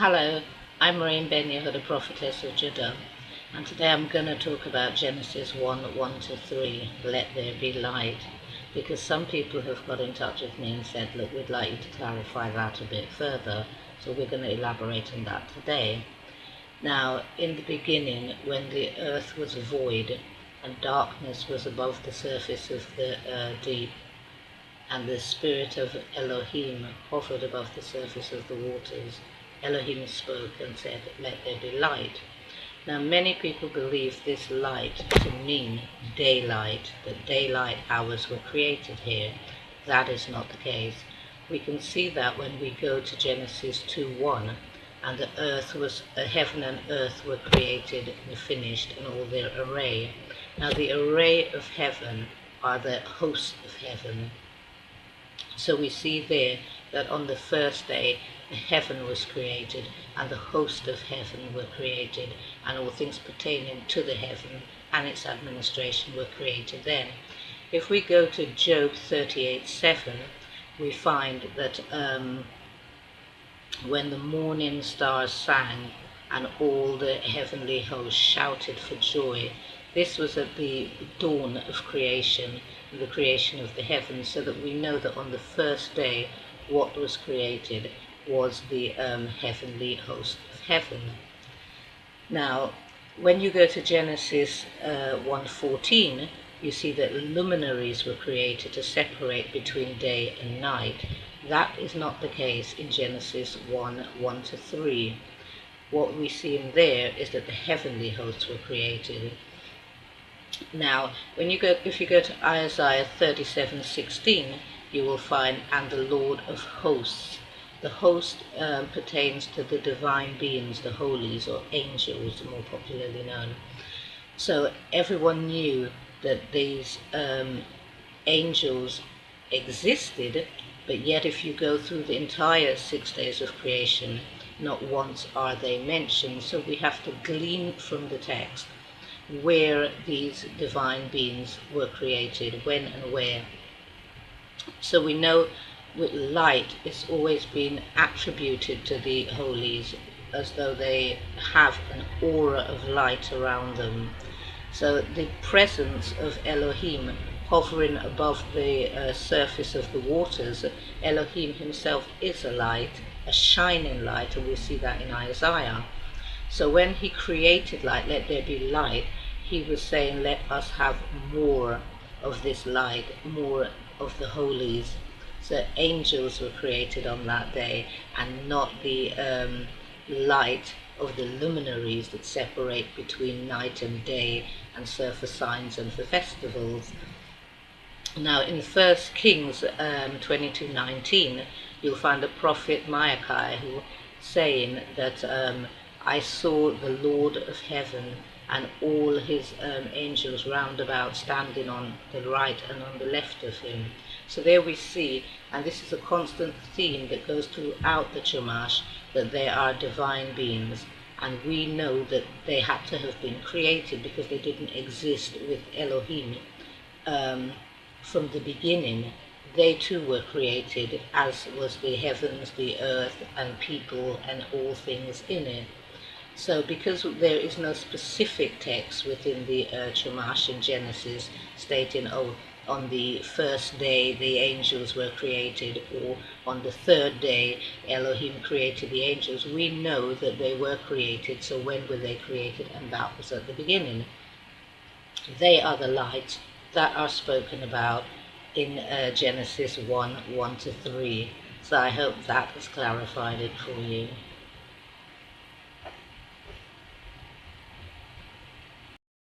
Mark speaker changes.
Speaker 1: Hello, I'm Maureen Benyahu, the prophetess of Judah, and today I'm going to talk about Genesis 1 to 3, let there be light, because some people have got in touch with me and said, look, we'd like you to clarify that a bit further, so we're going to elaborate on that today. Now, in the beginning, when the earth was void, and darkness was above the surface of the deep, and the spirit of Elohim hovered above the surface of the waters, Elohim spoke and said, let there be light. Now many people believe this light to mean daylight, that daylight hours were created here. That is not the case. We can see that when we go to Genesis 2:1, and the earth was, heaven and earth were created and finished and all their array. Now the array of heaven are the hosts of heaven. So we see there that on the first day the heaven was created and the host of heaven were created, and all things pertaining to the heaven and its administration were created then. If we go to Job 38:7, we find that when the morning stars sang and all the heavenly hosts shouted for joy, this was at the dawn of creation, the creation of the heavens, so that we know that on the first day what was created was the heavenly host of heaven. Now, when you go to Genesis 1:14, you see that luminaries were created to separate between day and night. That is not the case in Genesis 1 to 3. What we see in there is that the heavenly hosts were created. Now, if you go to Isaiah 37:16, you will find, and the Lord of hosts. The host pertains to the divine beings, the holies or angels, more popularly known. So everyone knew that these angels existed, but yet if you go through the entire 6 days of creation, not once are they mentioned. So we have to glean from the text where these divine beings were created, when and where. So we know with light it's always been attributed to the holies as though they have an aura of light around them. So the presence of Elohim hovering above the surface of the waters, Elohim himself is a light, a shining light, and we see that in Isaiah. So when he created light, let there be light, he was saying, let us have more of this light, more of the holies. So angels were created on that day, and not the light of the luminaries that separate between night and day and serve for signs and for festivals. Now in 1 Kings 22:19, you'll find the prophet Micah who saying that I saw the Lord of heaven and all his angels round about standing on the right and on the left of him. So there we see, and this is a constant theme that goes throughout the Chumash, that they are divine beings, and we know that they had to have been created because they didn't exist with Elohim from the beginning. They too were created, as was the heavens, the earth, and people, and all things in it. So because there is no specific text within the Chumash in Genesis stating, oh, on the first day the angels were created, or on the third day Elohim created the angels, we know that they were created. So when were they created? And that was at the beginning. They are the lights that are spoken about in Genesis 1 to 3. So I hope that has clarified it for you.